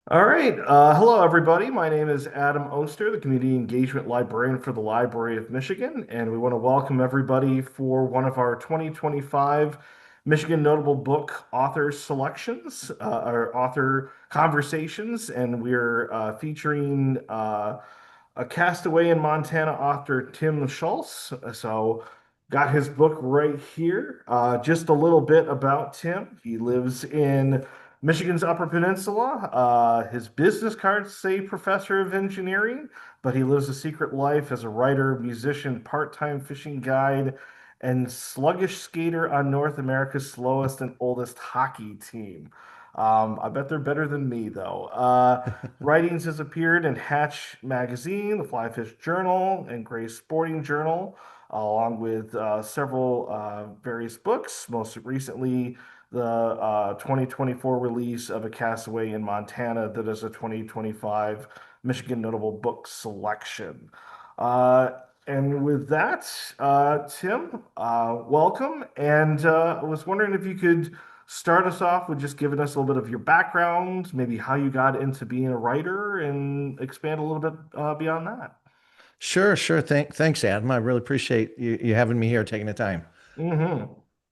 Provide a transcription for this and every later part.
All right. Hello, everybody. My name is Adam Oster, the Community Engagement Librarian for the Library of Michigan, and we want to welcome everybody for one of our 2025 Michigan Notable Book Author Selections, or author conversations, and we're featuring a castaway in Montana author, Tim Schulz. So, got his book right here. Just a little bit about Tim. He lives in Michigan's Upper Peninsula. His business cards say professor of engineering, but he lives a secret life as a writer, musician, part-time fishing guide, and sluggish skater on North America's slowest and oldest hockey team. I bet they're better than me, though. Writings has appeared in Hatch Magazine, the Fly Fish Journal, and Gray Sporting Journal, along with several various books. Most recently, the 2024 release of A Castaway in Montana, that is a 2025 Michigan Notable Book Selection. Uh, and with that, Tim, welcome. And I was wondering if you could start us off with just giving us a little bit of your background, maybe how you got into being a writer, and expand a little bit beyond that. Sure, sure. Thanks, Adam. I really appreciate you having me here, taking the time. Hmm.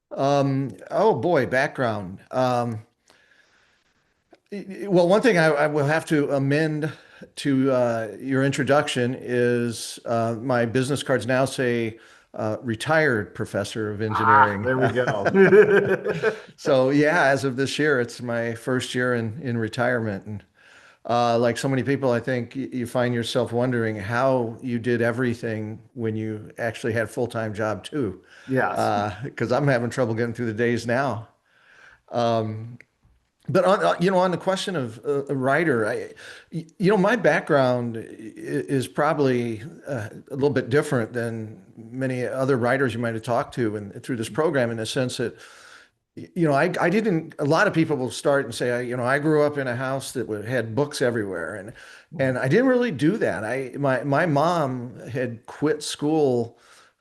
Oh boy, background. Well, one thing I will have to amend to your introduction is my business cards now say retired professor of Ah, engineering. there we go. So yeah, as of this year, it's my first year in retirement, and like so many people, I think you find yourself wondering how you did everything when you actually had a full-time job too. Yes. Because I'm having trouble getting through the days now. But on the question of a writer, my background is probably a little bit different than many other writers you might have talked to and through this program in the sense that I didn't, a lot of people will start and say, I grew up in a house that had books everywhere. And I didn't really do that. My mom had quit school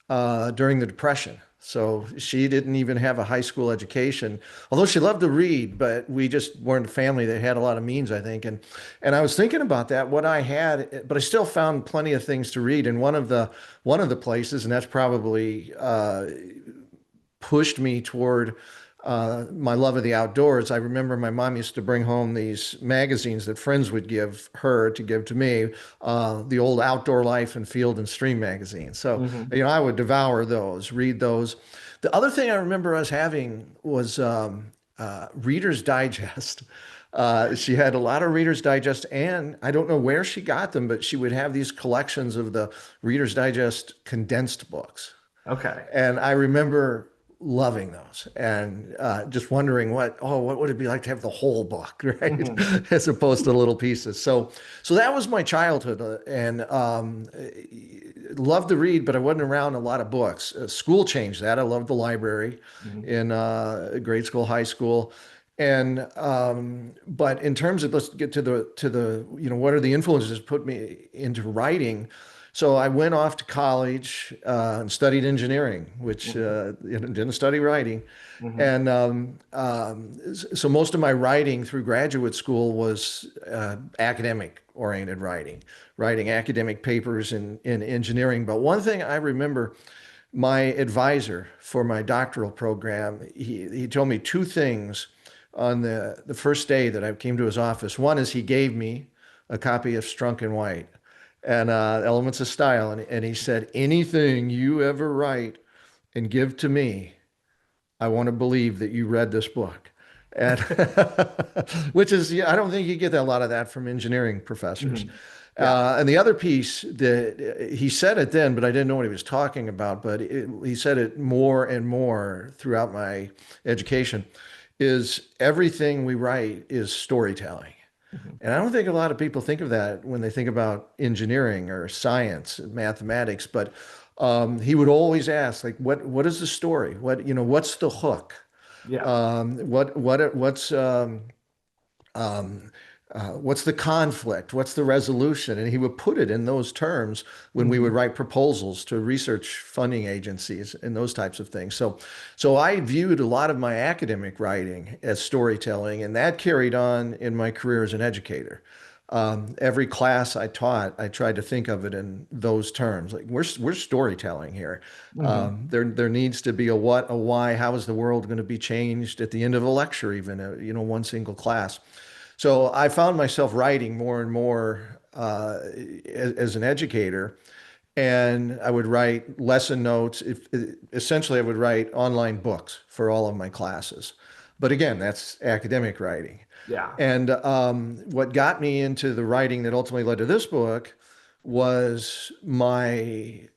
during the Depression. So she didn't even have a high school education, although she loved to read, but we just weren't a family that had a lot of means, I think. And I was thinking about that, what I had, but I still found plenty of things to read. And one of the places, and that's probably pushed me toward my love of the outdoors. I remember my mom used to bring home these magazines that friends would give her to give to me, the old Outdoor Life and Field and Stream magazines. So, Hmm. I would devour those, read those. The other thing I remember us having was Reader's Digest. She had a lot of Reader's Digest, and I don't know where she got them, but she would have these collections of the Reader's Digest condensed books. Okay. And I remember loving those and just wondering what would it be like to have the whole book, right? Hmm. As opposed to little pieces. So that was my childhood, and loved to read, but I wasn't around a lot of books. School changed that. I loved the library Hmm. in grade school, high school. And but in terms of, let's get to the what are the influences that put me into writing. So I went off to college and studied engineering, which Hmm. didn't study writing. Hmm. And so most of my writing through graduate school was academic oriented writing, writing academic papers in engineering. But one thing I remember, my advisor for my doctoral program, he told me two things on the first day that I came to his office. One is he gave me a copy of Strunk and White and Elements of Style. And he said, anything you ever write and give to me, I want to believe that you read this book. And which is, yeah, I don't think you get a lot of that from engineering professors. Hmm. Yeah. And the other piece that he said it then, but I didn't know what he was talking about, but he said it more and more throughout my education, is everything we write is storytelling. Hmm. And I don't think a lot of people think of that when they think about engineering or science, mathematics. But he would always ask, like, what is the story? What's the hook? Yeah. What's um, what's the conflict? What's the resolution? And he would put it in those terms when we would Hmm. write proposals to research funding agencies and those types of things. So I viewed a lot of my academic writing as storytelling, and that carried on in my career as an educator. Every class I taught, I tried to think of it in those terms. Like we're storytelling here. Hmm. There needs to be a what, a why. How is the world going to be changed at the end of a lecture, even one single class. So I found myself writing more and more as an educator, and I would write lesson notes. Essentially, I would write online books for all of my classes. But again, that's academic writing. Yeah. And what got me into the writing that ultimately led to this book was my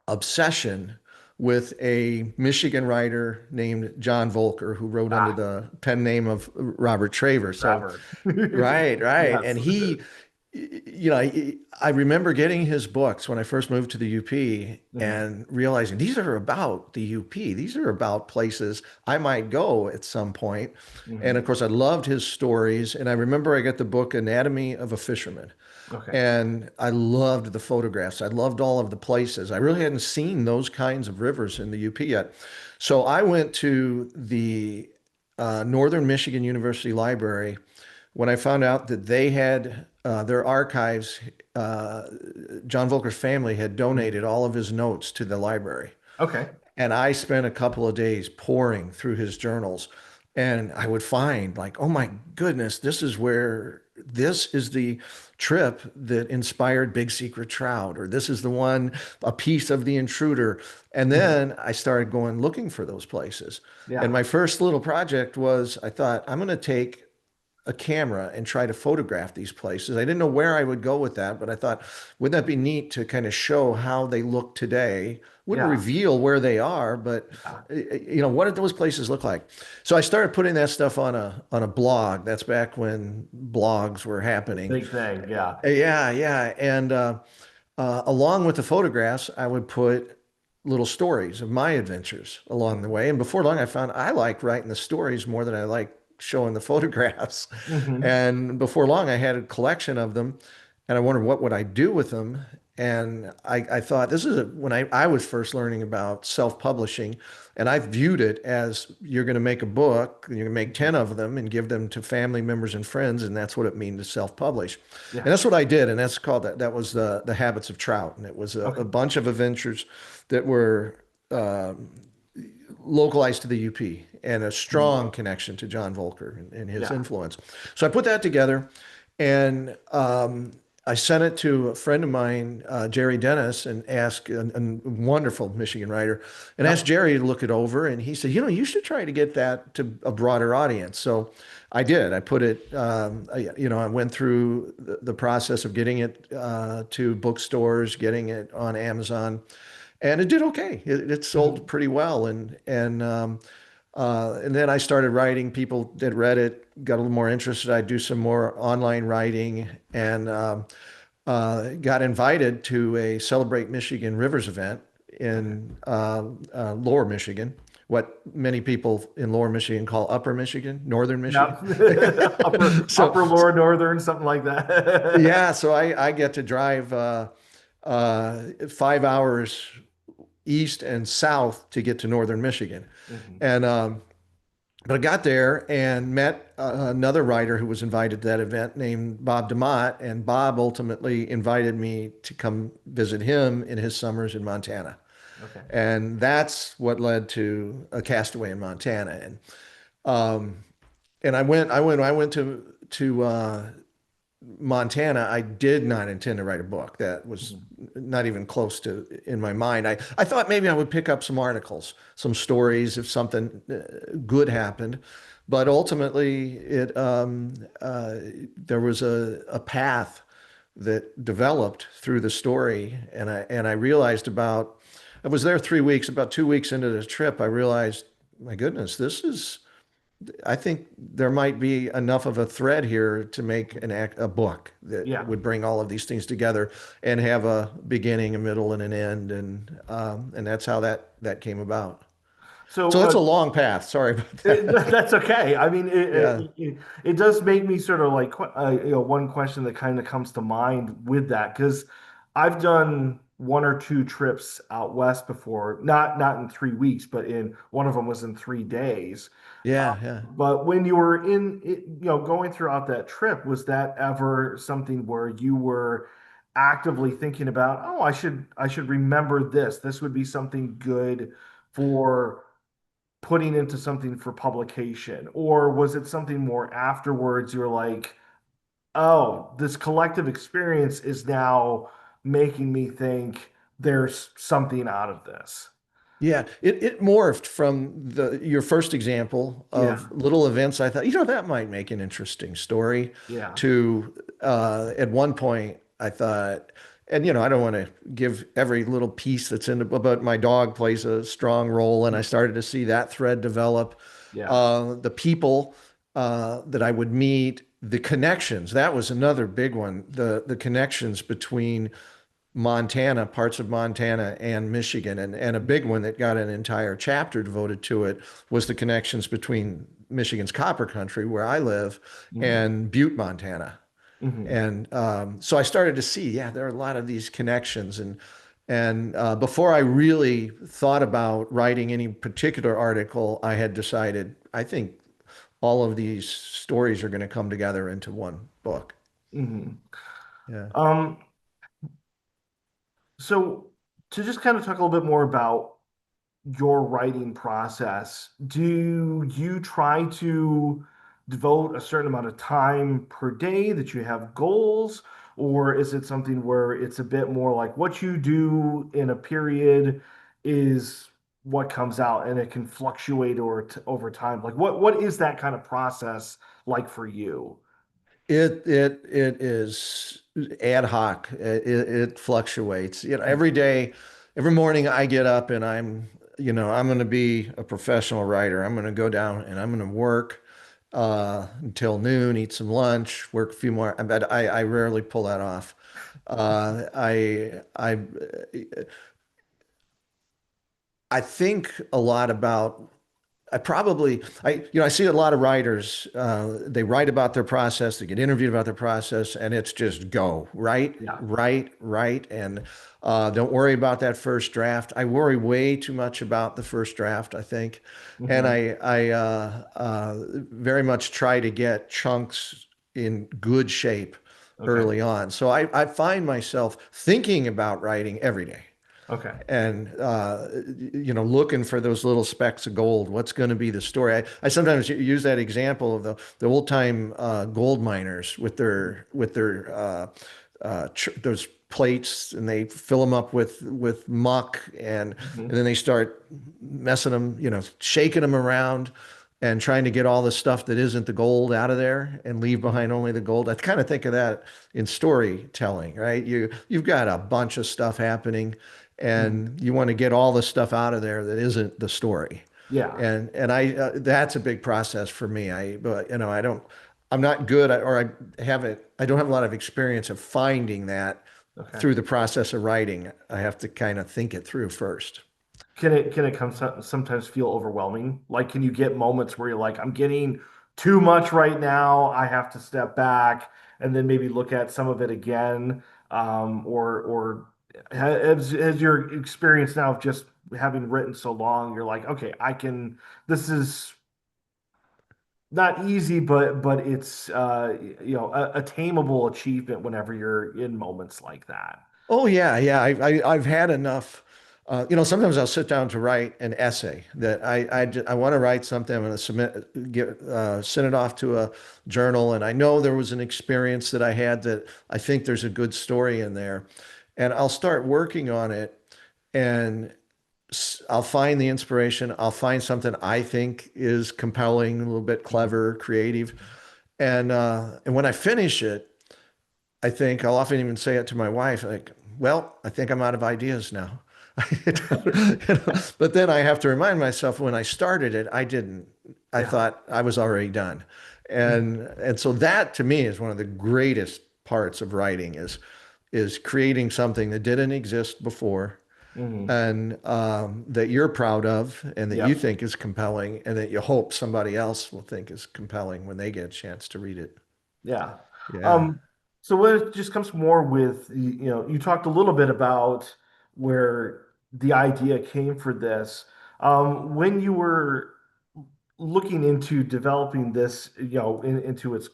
obsession with a Michigan writer named John Volker, who wrote under Ah, the pen name of Robert Traver. So, Robert. right, right. Yes. And I remember getting his books when I first moved to the UP Hmm. and realizing these are about the UP. These are about places I might go at some point. And Hmm. of course, I loved his stories. And I remember I got the book Anatomy of a Fisherman. Okay. And I loved the photographs. I loved all of the places. I really hadn't seen those kinds of rivers in the UP yet. So I went to the Northern Michigan University Library when I found out that they had their archives. John Volker's family had Mhm. donated all of his notes to the library. Okay. And I spent a couple of days pouring through his journals. And I would find, like, oh my goodness, this is the trip that inspired Big Secret Trout, or this is the one, a piece of The Intruder. And Mhm. then I started going looking for those places. And Yeah. my first little project was I thought, I'm going to take a camera and try to photograph these places. I didn't know where I would go with that, but I thought, wouldn't that be neat to kind of show how they look today? Wouldn't Yeah. reveal where they are, but Yeah. what did those places look like? So I started putting that stuff on a blog. That's back when blogs were happening. Big thing. Yeah. Yeah, yeah. And along with the photographs, I would put little stories of my adventures along the way. And before long, I found I like writing the stories more than I like showing the photographs. Hmm. And before long, I had a collection of them, and I wondered what would I do with them. And I thought this is when I was first learning about self-publishing, and I viewed it as you're going to make a book, and you're going to make 10 of them and give them to family members and friends, and that's what it means to self-publish. Yeah. And that's what I did, and that's called that was the Habits of Trout, and it was a Okay. bunch of adventures that were uh, localized to the UP and a Mhm. strong connection to John Volker and his Yeah. influence. So I put that together, and I sent it to a friend of mine, Jerry Dennis, and asked a wonderful Michigan writer, and asked Yep. Jerry to look it over. And he said, you should try to get that to a broader audience. So I did. I put it, I went through the process of getting it to bookstores, getting it on Amazon, and it did okay. It sold Hmm. pretty well, and then I started writing. People that read it got a little more interested. I do some more online writing, and got invited to a Celebrate Michigan Rivers event Okay. in Lower Michigan, what many people in Lower Michigan call Upper Michigan, Northern Michigan. Yep. Upper So lower northern, something like that. yeah, so I get to drive 5 hours east and south to get to Northern Michigan. Hmm. And but I got there and met another writer who was invited to that event named Bob DeMott, and Bob ultimately invited me to come visit him in his summers in Montana. Okay. And that's what led to A Castaway in Montana. Um, and I went to Montana. I did not intend to write a book. That was Hmm. not even close to in my mind. I thought maybe I would pick up some articles, some stories if something good happened. But ultimately, there was a path that developed through the story. And I realized I was there 3 weeks, about 2 weeks into the trip, I realized, my goodness, I think there might be enough of a thread here to make a book that Yeah. would bring all of these things together and have a beginning, a middle, and an end, and that's how that came about. So So that's a long path. Sorry about that. that's okay. I mean, Yeah. it does make me sort of like, one question that kind of comes to mind with that, because I've done one or two trips out west before, not in 3 weeks, but in one of them was in 3 days. Yeah. Yeah. But when you were in it, going throughout that trip, was that ever something where you were actively thinking about, oh, I should remember this. This would be something good for putting into something for publication? Or was it something more afterwards? You're like, oh, this collective experience is now making me think there's something out of this. Yeah, it morphed from the your first example Yeah, of little events. I thought, that might make an interesting story. yeah, To at one point, I thought, and I don't want to give every little piece that's in it, but my dog plays a strong role, and I started to see that thread develop. yeah. The people that I would meet, the connections. That was another big one. The connections between Montana, parts of Montana and Michigan. And a big one that got an entire chapter devoted to it was the connections between Michigan's Copper Country, where I live, Hmm. and Butte, Montana. Hmm. And so I started to see, yeah, there are a lot of these connections. And before I really thought about writing any particular article, I had decided, I think all of these stories are going to come together into one book. Hmm. Yeah. Um, so to just kind of talk a little bit more about your writing process, do you try to devote a certain amount of time per day that you have goals, or is it something where it's a bit more like what you do in a period is what comes out and it can fluctuate or over time? Like what is that kind of process like for you? It is ad hoc. It fluctuates. Every day, every morning I get up and I'm going to be a professional writer. I'm going to go down and I'm going to work until noon, eat some lunch, work a few more. But I rarely pull that off. I think a lot about I see a lot of writers, they write about their process, they get interviewed about their process, and it's just go, write, Yeah. write, write, and don't worry about that first draft. I worry way too much about the first draft, I think. And Hmm. I very much try to get chunks in good shape Okay. early on. So I find myself thinking about writing every day Okay. and looking for those little specks of gold. What's going to be the story? I sometimes use that example of the old time gold miners with those plates, and they fill them up with muck, and Hmm. then they start messing them, shaking them around and trying to get all the stuff that isn't the gold out of there and leave Hmm. behind only the gold. I kind of think of that in storytelling, right? You've got a bunch of stuff happening, Hmm. and you want to get all the stuff out of there that isn't the story. Yeah. And I that's a big process for me. But I'm not good at, or I don't have a lot of experience of finding that Okay. through the process of writing. I have to kind of think it through first. Can it sometimes feel overwhelming? Like, can you get moments where you're like, I'm getting too much right now. I have to step back and then maybe look at some of it again. Or has your experience now of just having written so long, you're like, okay, I can. This is not easy, but it's a attainable achievement whenever you're in moments like that. Oh yeah, yeah. I've had enough. Sometimes I'll sit down to write an essay that I want to write something. I'm going to send it off to a journal, and I know there was an experience that I had that I think there's a good story in there, and I'll start working on it, and I'll find the inspiration. I'll find something I think is compelling, a little bit clever, creative, and when I finish it. I think I'll often even say it to my wife, like, well, I think I'm out of ideas now. But then I have to remind myself when I started it, I didn't. I Yeah. thought I was already done. And so that to me is one of the greatest parts of writing is creating something that didn't exist before Hmm. and that you're proud of and that you Yep. think is compelling and that you hope somebody else will think is compelling when they get a chance to read it. Yeah. Yeah. Um, so when it just comes more with, you talked a little bit about where the idea came for this. When you were looking into developing this, into its,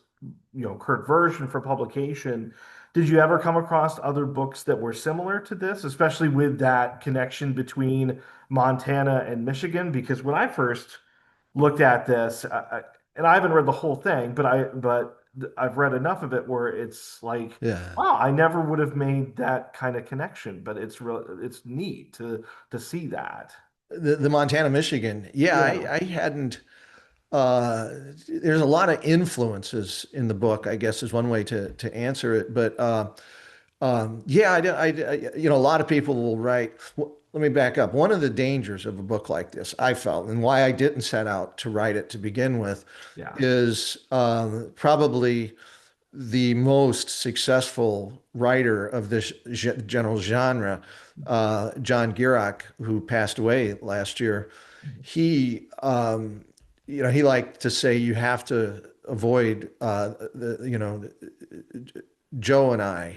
current version for publication, did you ever come across other books that were similar to this, especially with that connection between Montana and Michigan? Because when I first looked at this, and I haven't read the whole thing, but I've read enough of it where it's like, Yeah. wow, I never would have made that kind of connection, but it's neat to see that. The Montana, Michigan. Yeah, Yeah, I hadn't. Uh, there's a lot of influences in the book, I guess is one way to answer it. But yeah, a lot of people will write. Let me back up. One of the dangers of a book like this, I felt, and why I didn't set out to write it to begin with, yeah. is probably the most successful writer of this general genre, John Gierach, who passed away last year. He, he liked to say you have to avoid Joe and I,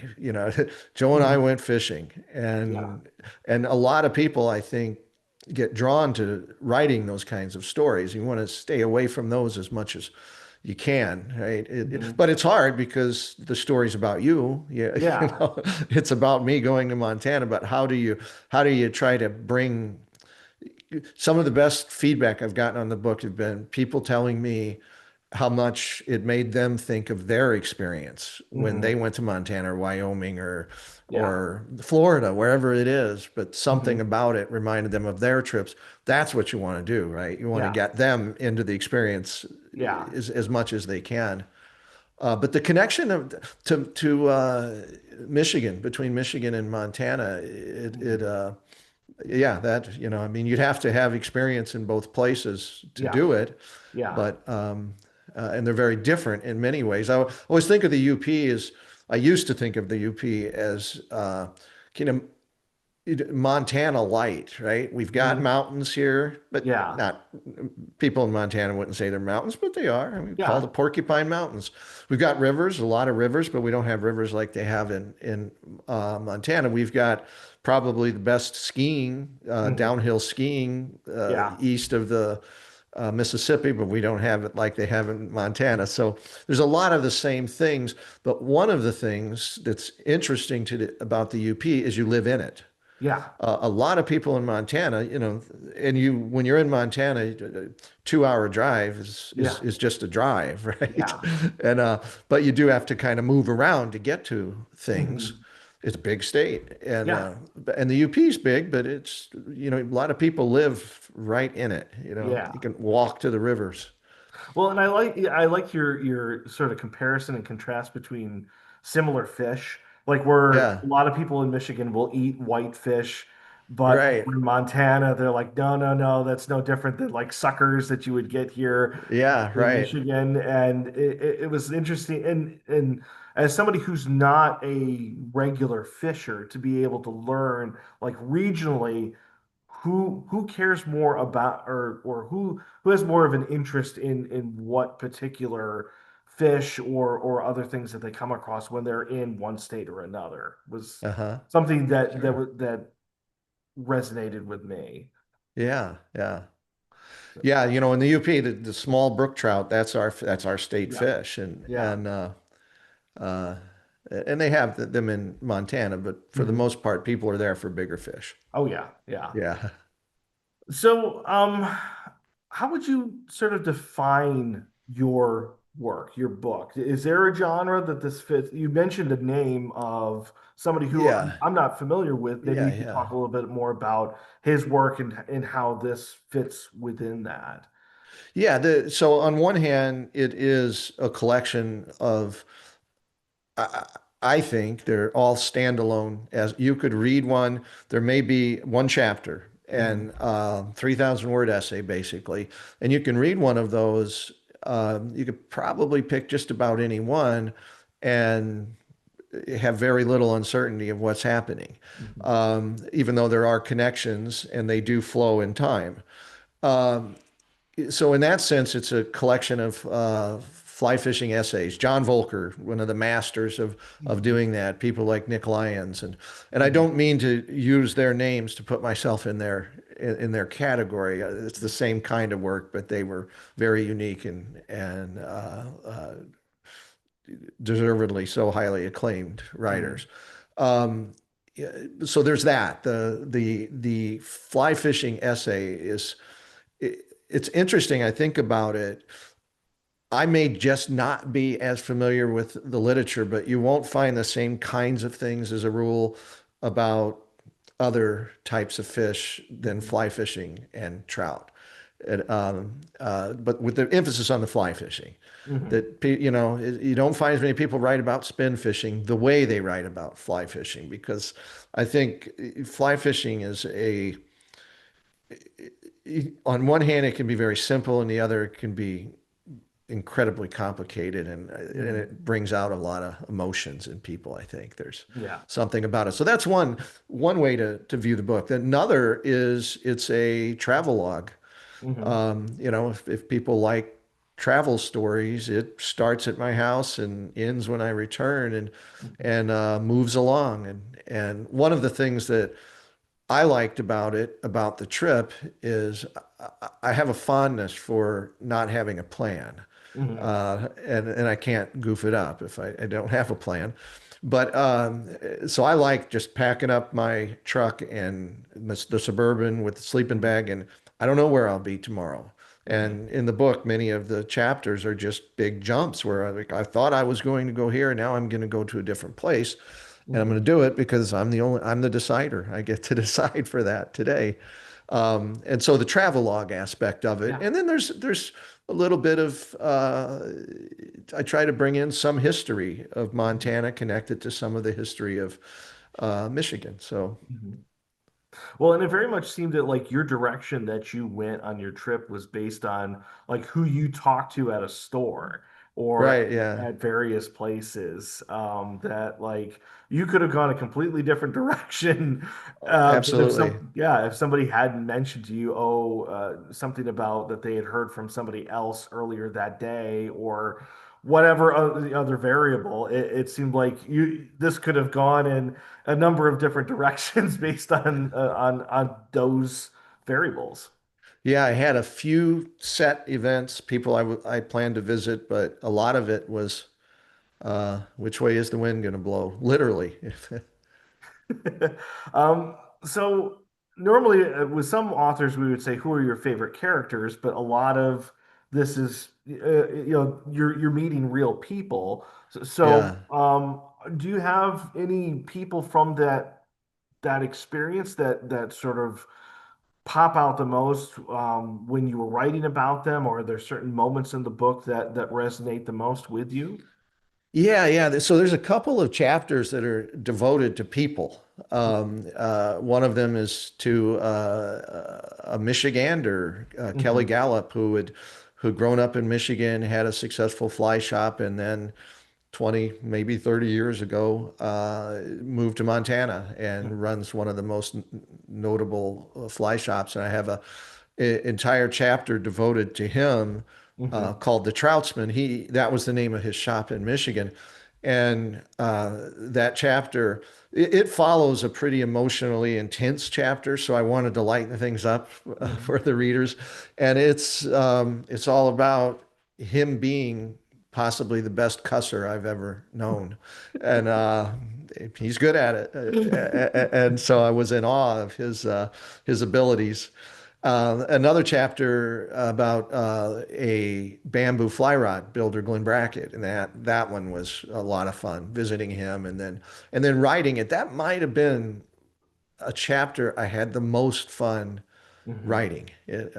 Joe and I Mhm. went fishing, Yeah. and a lot of people, I think, get drawn to writing those kinds of stories. You want to stay away from those as much as you can, right? Mhm. But it's hard because the story's about you. Yeah, Yeah. it's about me going to Montana. But how do you try to bring some of the best feedback I've gotten on the book have been people telling me how much it made them think of their experience when they Hmm. went to Montana or Wyoming Yeah. or Florida, wherever it is, but something Hmm. about it reminded them of their trips. That's what you want to do, right? You want to Yeah. get them into the experience Yeah. as much as they can. But the connection to Michigan, between Michigan and Montana, Hmm. yeah, I mean, you'd have to have experience in both places to Yeah. do it, Yeah. but and they're very different in many ways. I always think of the UP as I used to think of the UP as kind of Montana light, right? We've got Hmm. mountains here, but Yeah. not people in Montana wouldn't say they're mountains, but they are. I mean, we call the Yeah. Porcupine Mountains. We've got rivers, a lot of rivers, but we don't have rivers like they have in Montana. We've got probably the best skiing, Hmm. downhill skiing Yeah. east of the Mississippi, but we don't have it like they have in Montana. So there's a lot of the same things. But one of the things that's interesting about the UP is you live in it. Yeah. A lot of people in Montana, and when you're in Montana, 2 hour drive is, is Yeah. is just a drive, right? Yeah. And but you do have to kind of move around to get to things. Hmm. It's a big state, Yeah. and the UP is big, but it's a lot of people live right in it. You Yeah. can walk to the rivers. Well, and I like your sort of comparison and contrast between similar fish, like where Yeah, a lot of people in Michigan will eat white fish, but right. over in Montana, they're like, no, no, no, that's no different than like suckers that you would get here Yeah, in right. Michigan. And it was interesting. And as somebody who's not a regular fisher, to be able to learn like regionally who cares more about or who has more of an interest in what particular fish or other things that they come across when they're in one state or another was Uh-huh. something Sure. that resonated with me. Yeah, yeah. So, Yeah, in the UP, the small brook trout, that's our state yeah, fish, and yeah. uh, and they have them in Montana, but for the Mhm. most part, people are there for bigger fish. Oh yeah, yeah. Yeah, So, how would you sort of define your work, your book? Is there a genre that this fits? You mentioned a name of somebody who I'm, yeah, I'm not familiar with. Maybe yeah, you could yeah, talk a little bit more about his work and how this fits within that. yeah. So on one hand, it is a collection of I, I think they're all standalone. As you could read one, there may be one chapter Mhm. and 3,000 word essay basically, and you can read one of those. You could probably pick just about any one and have very little uncertainty of what's happening, Mhm. even though there are connections and they do flow in time. Um, so in that sense, it's a collection of fly fishing essays. John Volker, one of the masters of Mhm. doing that. People like Nick Lyons, and I Mhm. don't mean to use their names to put myself in their category. It's the same kind of work, but they were very unique and deservedly so highly acclaimed Mhm. writers. Um, yeah, so there's that. The fly fishing essay is it's interesting. I think about it. I may just not be as familiar with the literature, but you won't find the same kinds of things as a rule about other types of fish than Mhm. fly fishing and trout. But with the emphasis on the fly fishing, Mhm. you don't find as many people write about spin fishing the way they write about fly fishing because I think fly fishing is on one hand, it can be very simple, and the other, it can be incredibly complicated, and Mhm. it brings out a lot of emotions in people. I think there's Yeah. something about it. So that's one way to view the book. Another is it's a travel log. Mhm. If people like travel stories, it starts at my house and ends when I return, and Mhm. and moves along. And one of the things that I liked about it, about the trip, is I have a fondness for not having a plan. Mhm. And I can't goof it up if I don't have a plan. But so I like just packing up my truck and the Suburban with the sleeping Mhm. bag, and I don't know where I'll be tomorrow. Mhm. And in the book, many of the chapters are just big jumps where I thought I was going to go here, and now I'm going to go to a different place, and I'm going to Mhm. do it because I'm the decider. I get to decide for that today. And so the travel log aspect of it, Yeah. and then there's a little bit of I try to bring in some history of Mhm. Montana connected to some of the history of Michigan. So Mhm. Well, and it very much seemed that like your direction that you went on your trip was based on like who you talked to at a store or right, yeah, at various places. That like you could have gone a completely different direction. But if absolutely. if somebody hadn't mentioned to you, oh, something about that they had heard from somebody else earlier that day or whatever the other variable, it seemed like this could have gone in a number of different directions based on those variables. Yeah, I had a few set events, people I planned to visit, but a lot of it was which way is the wind going to blow? Literally. Um, so normally with some authors we would say who are your favorite characters, but a lot of this is you're meeting real people. Yeah. Do you have any people from that experience that sort of pop out the most when you were writing about them, or are there certain moments in the book that resonate the most with you? Yeah, yeah. So there's a couple of chapters that are devoted to people. One of them is to a Michigander, Kelly Hmm. Gallup, who'd grown up in Michigan, had a successful fly shop, and then 20, maybe 30 years ago, moved to Montana and runs one of the most notable fly shops. And I have entire chapter devoted to him Hmm. called The Troutsman. That was the name of his shop in Michigan. And that chapter, it follows a pretty emotionally intense chapter. So I wanted to lighten things up Hmm. for the readers. And it's all about him being possibly the best cusser I've ever known. And he's good at it. And so I was in awe of his abilities. Another chapter about a bamboo fly rod builder, Glenn Brackett, and that one was a lot of fun visiting him and then writing it. That might have been a chapter I had the most fun Hmm. writing it,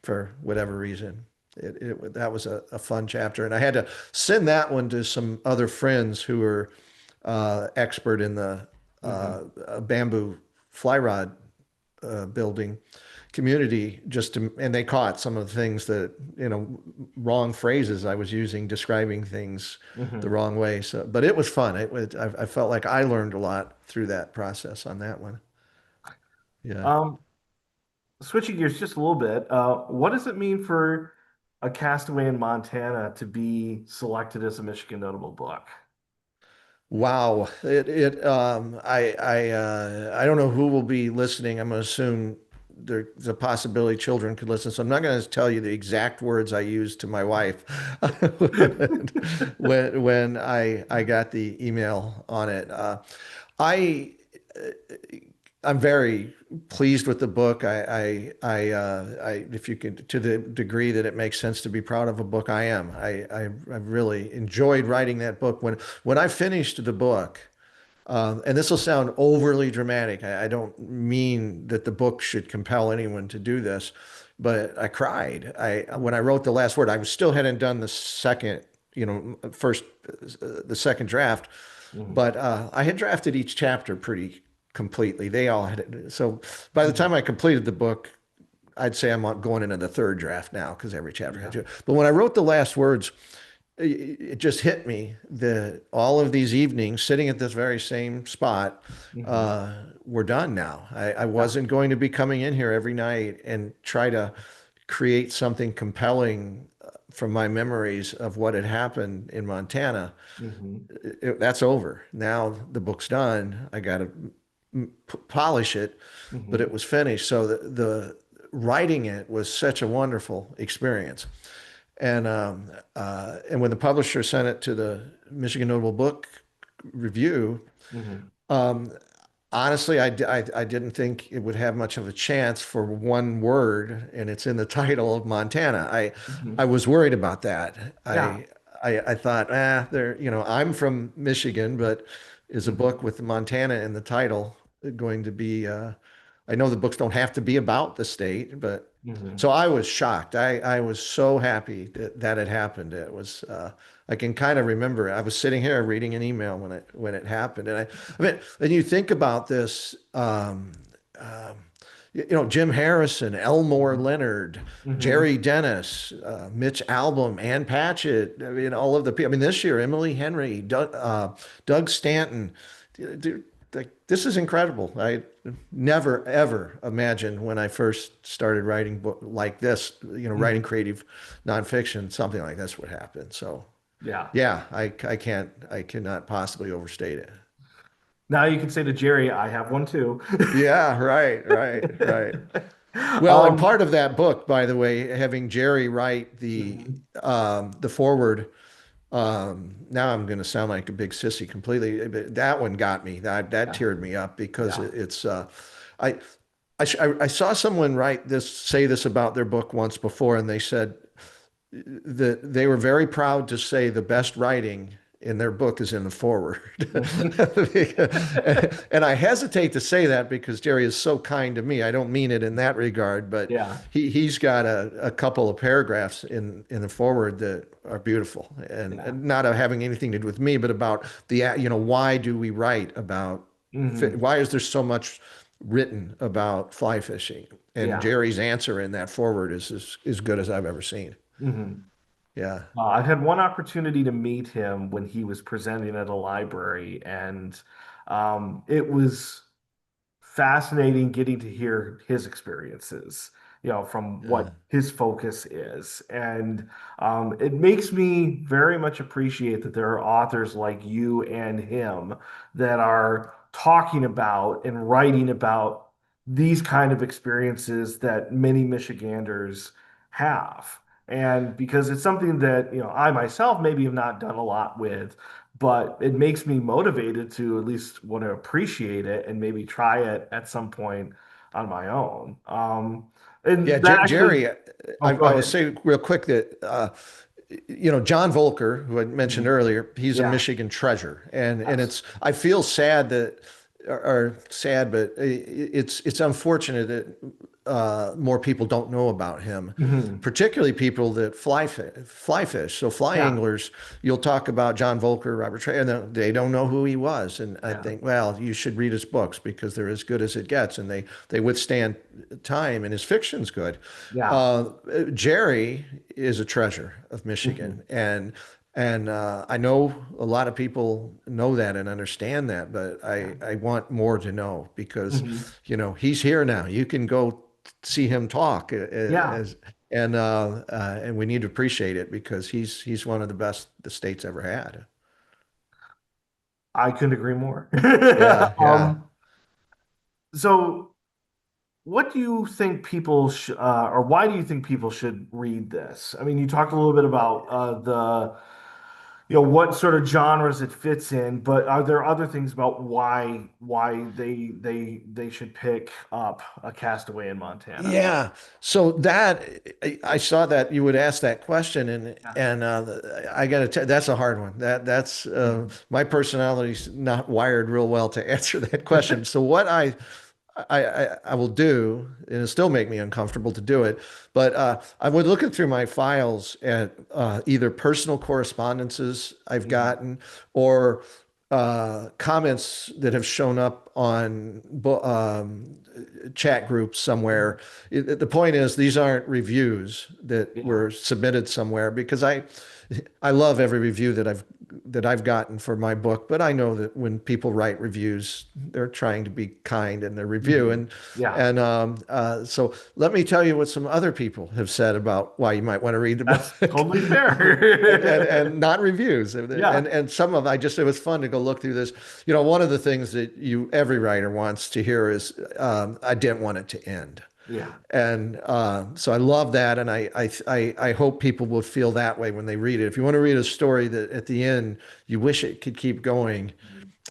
for whatever reason. That was a fun chapter, and I had to send that one to some other friends who were expert in the Hmm. bamboo fly rod building community just to, and they caught some of the things that, wrong phrases I was using, describing things the Hmm. wrong way. So, but it was fun. I felt like I learned a lot through that process on that one. Yeah. Um, Switching gears just a little bit, what does it mean for a castaway in Montana to be selected as a Michigan Notable Book? Wow. I don't know who will be listening. I'm going to assume there's a possibility children could listen. So I'm not going to tell you the exact words I used to my wife when I got the email on it. I I'm very pleased with the book. If you can, to the degree that it makes sense to be proud of a book, I am. I really enjoyed writing that book. When I finished the book, and this will sound overly dramatic. I don't mean that the book should compel anyone to do this, but I cried. When I wrote the last word, I still hadn't done the second, first, the second draft, Hmm. but I had drafted each chapter pretty completely. They all had it. So by the Hmm. time I completed the book, I'd say I'm going into the third draft now because every chapter had Yeah. to. But when I wrote the last words, it just hit me that all of these evenings sitting at this very same spot Hmm. were done now. I Yeah. wasn't going to be coming in here every night and try to create something compelling from my memories of what had happened in Montana. Hmm. That's over. Now the book's done. I got to polish it, but it Hmm. was finished. So the writing it was such a wonderful experience. And when the publisher sent it to the Michigan Notable Book Review, Hmm. um, honestly, I didn't think it would have much of a chance for one word, and it's in the title of Montana. I Hmm. was worried about that. Yeah. I thought, I'm from Michigan, but is a book Hmm. with Montana in the title going to be? I know the books don't have to be about the state, but Hmm. so I was shocked. I was so happy that had happened. I can kind of remember I was sitting here reading an email when it happened, and I mean, and you think about this, um, Jim Harrison, Elmore Leonard, Hmm. Jerry Dennis, Mitch Albom, Ann Patchett. I mean, all of the people. I mean, this year, Emily Henry, Doug Stanton. Dude, like, this is incredible. I never ever imagined when I first started writing book like this, writing Hmm. creative nonfiction, something like this would happen. So Yeah. yeah, I cannot possibly overstate it. Now you can say to Jerry, I have one too. Yeah, right. Well, and Um, part of that book, by the way, having Jerry write mhm. the foreword. Now I'm going to sound like a big sissy completely, but that one got me. That Yeah. teared me up because Yeah. I, I saw someone say this about their book once before, and they said that they were very proud to say the best writing in their book is in the foreword. And I hesitate to say that because Jerry is so kind to me. I don't mean it in that regard, but Yeah. he's got a couple of paragraphs in the foreword that are beautiful Yeah. and not having anything to do with me, but about why do we write about, Hmm. why is there so much written about fly fishing? And Yeah. Jerry's answer in that foreword is as good as I've ever seen. Hmm. Yeah. I've had one opportunity to meet him when he was presenting at a library, and it was fascinating getting to hear his experiences, from what Yeah. his focus is. And it makes me very much appreciate that there are authors like you and him that are talking about and writing about these kind of experiences that many Michiganders have. And because it's something that, I myself maybe have not done a lot with, but it makes me motivated to at least want to appreciate it and maybe try it at some point on my own. Yeah, And that actually, Jerry, oh, go I will ahead. say real quick that John Volker, who I mentioned Mhm. earlier, he's a Yeah. Michigan treasure, and Yes. it's I feel sad that or sad, but it's unfortunate that more people don't know about him, Hmm. particularly people that fly fish. So fly Yeah. anglers, you'll talk about John Volker, Robert Trey, and they don't know who he was. And I Yeah. think, well, you should read his books because they're as good as it gets, and they withstand time, and his fiction's good. Yeah. Uh, Jerry is a treasure of Michigan, Hmm. and I know a lot of people know that and understand that, but Yeah. I want more to know because, Hmm. he's here now. You can go see him talk Yeah. as and we need to appreciate it because he's one of the best the state's ever had. I couldn't agree more. Yeah, yeah. Um, so what do you think people sh or why do you think people should read this? I mean, you talked a little bit about what sort of genres it fits in, but are there other things about why they should pick up A Castaway in Montana? Yeah. So that I saw that you would ask that question, and Yeah. I got to tell that's a hard one. That's Mhm. my personality's not wired real well to answer that question. So what I will do, and it'll still make me uncomfortable to do it, but I would looking through my files at either personal correspondences I've Mhm. gotten or comments that have shown up on chat groups somewhere. The point is, these aren't reviews that Yeah. were submitted somewhere because I love every review that I've gotten for my book, but I know that when people write reviews, they're trying to be kind in their review. Mhm. And Yeah. and so let me tell you what some other people have said about why you might want to read the That's book. totally And fair. not reviews. And Yeah. and some of I just it was fun to go look through this. One of the things that every writer wants to hear is I didn't want it to end. Yeah. And so I love that, and I hope people will feel that way when they read it. If you want to read a story that at the end you wish it could keep going,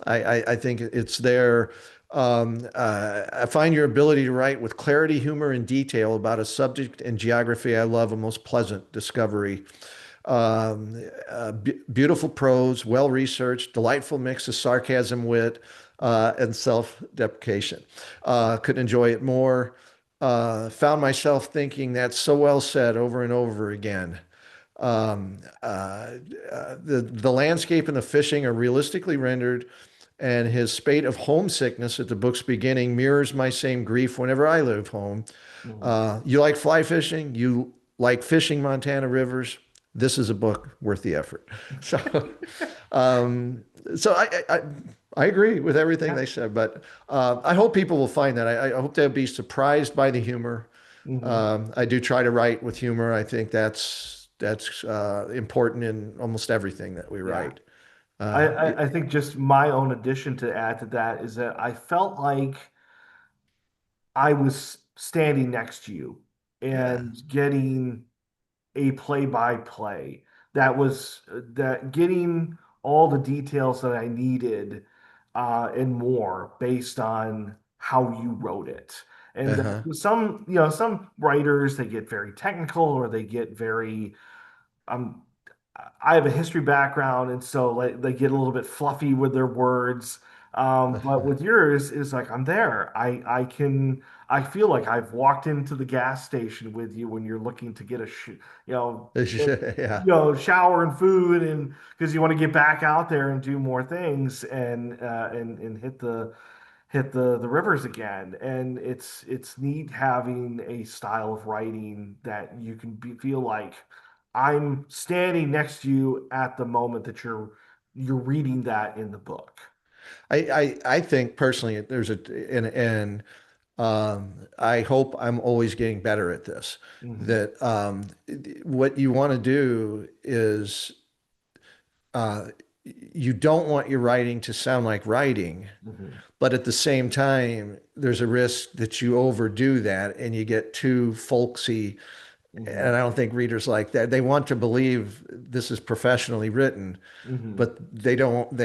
I think it's there. I find your ability to write with clarity, humor, and detail about a subject and geography I love a most pleasant discovery. Beautiful prose, well researched, delightful mix of sarcasm, wit, and self deprecation. Couldn't enjoy it more. Found myself thinking that's so well said over and over again. The landscape and the fishing are realistically rendered, and his spate of homesickness at the book's beginning mirrors my same grief whenever I leave home. Mhm. You like fly fishing? You like fishing Montana rivers? This is a book worth the effort. So, um, so I agree with everything Yeah. they said, but I hope people will find that. I hope they'll be surprised by the humor. Mhm. I do try to write with humor. I think that's important in almost everything that we Yeah. write. I, Uh, I I think just my own addition to add to that is that I felt like I was standing next to you yeah. and getting a play-by-play that getting all the details that I needed and more based on how you wrote it. And Uh-huh. some writers they get very technical or they get very um I have a history background, and so like they get a little bit fluffy with their words. But with yours, it's like I'm there. I feel like I've walked into the gas station with you when you're looking to get you know Yeah. shower and food, and because you want to get back out there and do more things and hit the rivers again. And it's neat having a style of writing that you can feel like I'm standing next to you at the moment that you're reading that in the book. I think personally there's and I hope I'm always getting better at this. Hmm. That what you want to do is uh, you don't want your writing to sound like writing, Hmm. but at the same time, there's a risk that you overdo that and you get too folksy. Hmm. And I don't think readers like that. They want to believe this is professionally written, Hmm. but they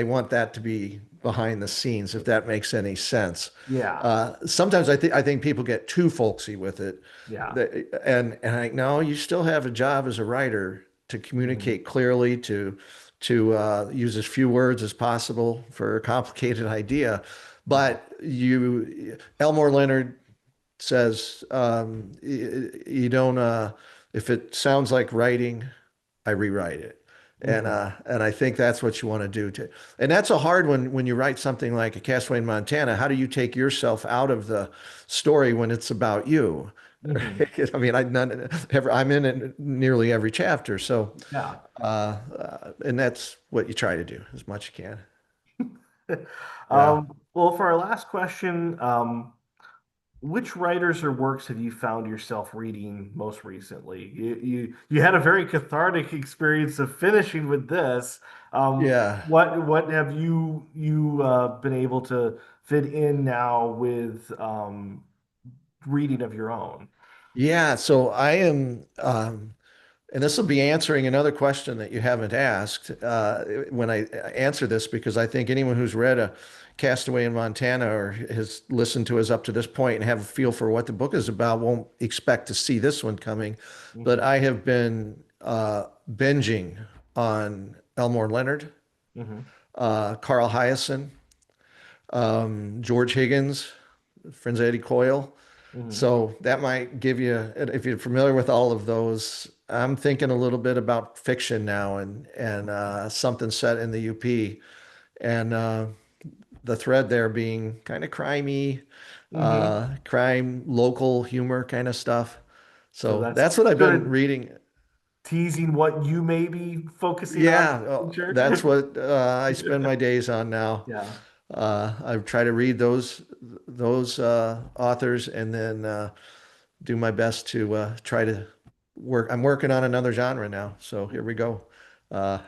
want that to be behind the scenes, if that makes any sense. Yeah. Sometimes I think people get too folksy with it. Yeah. And I no, you still have a job as a writer to Hmm. communicate clearly, to use as few words as possible for a complicated idea. Hmm. But Elmore Leonard says, you don't, if it sounds like writing, I rewrite it. Hmm. And I think that's what you want to do to, and that's a hard one when you write something like a Castaway in Montana. How do you take yourself out of the story when it's about you? Hmm. I mean, I'm in it nearly every chapter. So, Yeah. and that's what you try to do as much as you can. Yeah. Well, for our last question, which writers or works have you found yourself reading most recently? You had a very cathartic experience of finishing with this. Yeah. What have you been able to fit in now with reading of your own? Yeah. So I am, and this will be answering another question that you haven't asked when I answer this, because I think anyone who's read a Castaway in Montana or has listened to us up to this point and have a feel for what the book is about won't expect to see this one coming. But Hmm. I have been binging on Elmore Leonard, Hmm. Carl Hyacin, George Higgins, Franzetti Coyle. Hmm. So that might give you, if you're familiar with all of those, I'm thinking a little bit about fiction now and something set in the UP and the thread there being kind of crimey, Hmm. crime, local humor kind of stuff. So So that's that's what I've sort been of reading. teasing what you may be focusing on Yeah, in the that's future. what I spend my days on now. Yeah. I try to read those authors and then do my best to try to work. I'm working on another genre now, so here we go. Uh,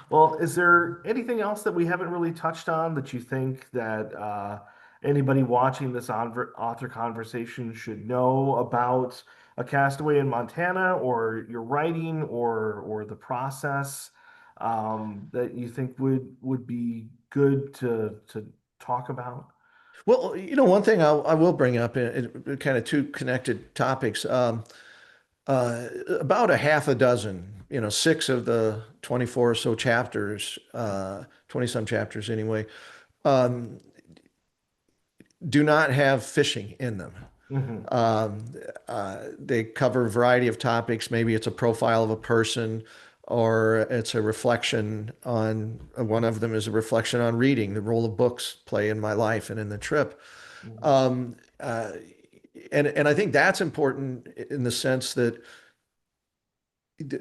Well, is there anything else that we haven't really touched on that you think that anybody watching this author conversation should know about a castaway in Montana or your writing or the process that you think would be good to talk about? well, one thing I will bring up, kind of two connected topics. About a half a dozen, six of the 24 or so chapters, 20 some chapters anyway, um, do not have fishing in them. Hmm. Um, they cover a variety of topics. Maybe it's a profile of a person, or it's a reflection on one of them is a reflection on reading, the role of books play in my life and in the trip. Hmm. Um, uh, and I think that's important in the sense that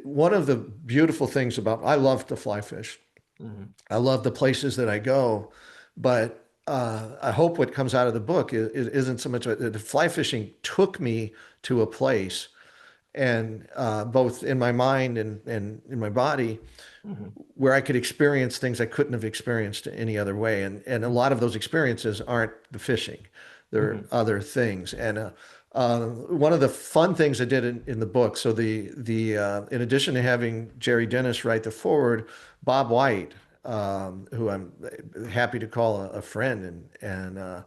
one of the beautiful things about I love to fly fish. Hmm. I love the places that I go, but I hope what comes out of the book isn't so much the fly fishing took me to a place, and both in my mind and in my body, Hmm. where I could experience things I couldn't have experienced any other way. And a lot of those experiences aren't the fishing, they're Hmm. other things. And one of the fun things I did in the book, so the in addition to having Jerry Dennis write the foreword, Bob White, who I'm happy to call a friend, and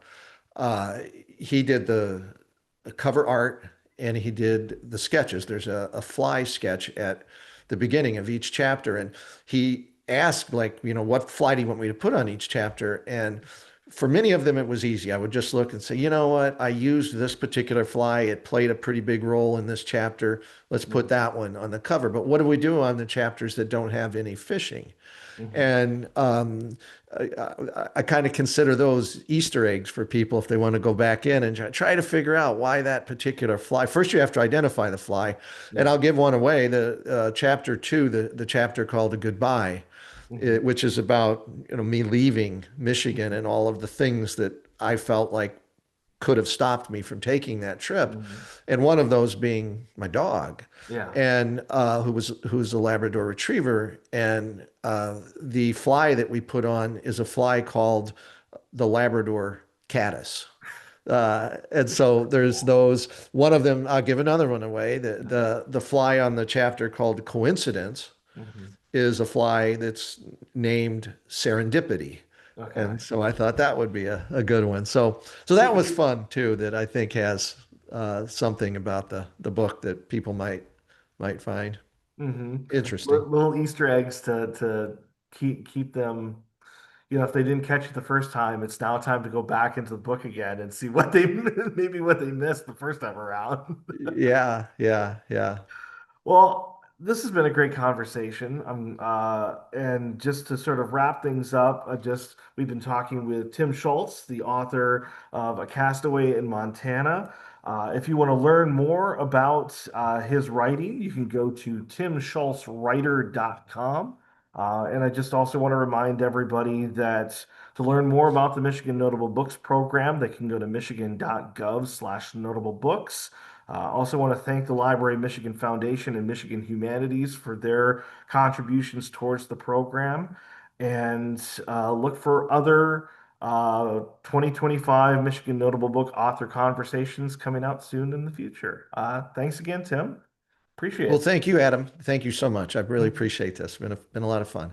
uh, he did the cover art and he did the sketches. There's a fly sketch at the beginning of each chapter, and he asked, like, what fly do you want me to put on each chapter? And for many of them, it was easy. I would just look and say, you know what? I used this particular fly. It played a pretty big role in this chapter. Let's put Hmm. that one on the cover. But what do we do on the chapters that don't have any fishing? Hmm. And I kind of consider those Easter eggs for people if they want to go back in and try to figure out why that particular fly. First, you have to identify the fly. And Yeah. I'll give one away. The chapter two, the chapter called "A Goodbye," Hmm. which is about me leaving Michigan Hmm. and all of the things that I felt like could have stopped me from taking that trip, Hmm. and one of those being my dog, Yeah. and who's a Labrador Retriever, and the fly that we put on is a fly called the Labrador caddis. And so there's those. One of them, I'll give another one away. The fly on the chapter called Coincidence Hmm. is a fly that's named Serendipity. Okay. And so I thought that would be a good one. So that was fun too, that I think has something about the book that people might find Hmm. interesting. Little Easter eggs to keep them, if they didn't catch it the first time, it's now time to go back into the book again and see what they maybe what they missed the first time around. Yeah, yeah, yeah. Well, this has been a great conversation. And just to sort of wrap things up, we've been talking with Tim Schulz, the author of A Castaway in Montana. If you want to learn more about his writing, you can go to timschultzwriter.com. And I just also want to remind everybody that to learn more about the Michigan Notable Books program, they can go to michigan.gov/notable books. Also want to thank the Library of Michigan Foundation and Michigan Humanities for their contributions towards the program. And look for other 2025 Michigan Notable Book author conversations coming out soon in the future. Thanks again, Tim. Appreciate Well, it. thank you, Adam. Thank you so much. I really appreciate this. Been a lot of fun.